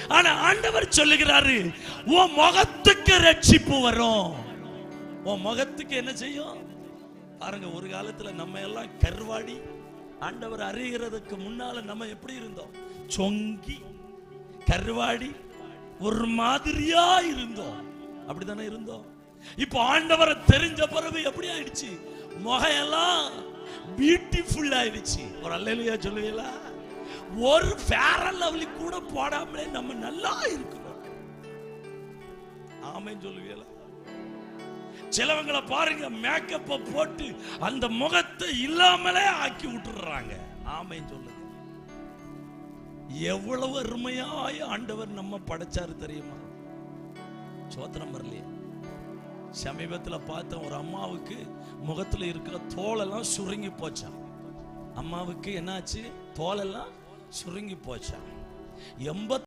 ஆனா ஆண்டவர் சொல்லுகிறாரு, உன் முகத்துக்கு ரட்சிப்பு வரும். உன் முகத்துக்கு என்ன செய்யும் பாருங்க. ஒரு காலத்துல நம்ம எல்லாம் கருவாடி ஆண்டவர் அறிகிறதுக்கு முன்னால நம்ம எப்படி இருந்தோம்? சொங்கி கருவாடி ஒரு மாதிரியா இருந்தோம். அப்படித்தானே இருந்தோம். இப்போ ஆண்டவரை தெரிஞ்ச பிறகு எப்படி ஆயிடுச்சு? முகையெல்லாம் பியூட்டிஃபுல் ஆயிடுச்சு. ஒரு அல்லேலூயா சொல்லுவீங்களா? ஒரு ஃபேர் அண்ட் லவ்லி கூட போடாமலே நம்ம நல்லா இருக்கிறோம். ஆமென் சொல்லுவீங்களா? சிலவங்களை பாருங்க, மேக்கப்பை போட்டு அந்த முகத்தை இல்லாமலே ஆக்கி விட்டுறாங்க. ஆமென் சொல்லுங்க. எவ்வளவு அருமையாய் ஆண்டவர் நம்ம படைச்சாரு தெரியுமா? சோத்திரம் வரலையே. சமீபத்தில் பார்த்த ஒரு அம்மாவுக்கு முகத்துல இருக்கிற தோலெல்லாம் சுருங்கி போச்சா. அம்மாவுக்கு என்னாச்சு? தோலெல்லாம் சுருங்கி போச்சா. 80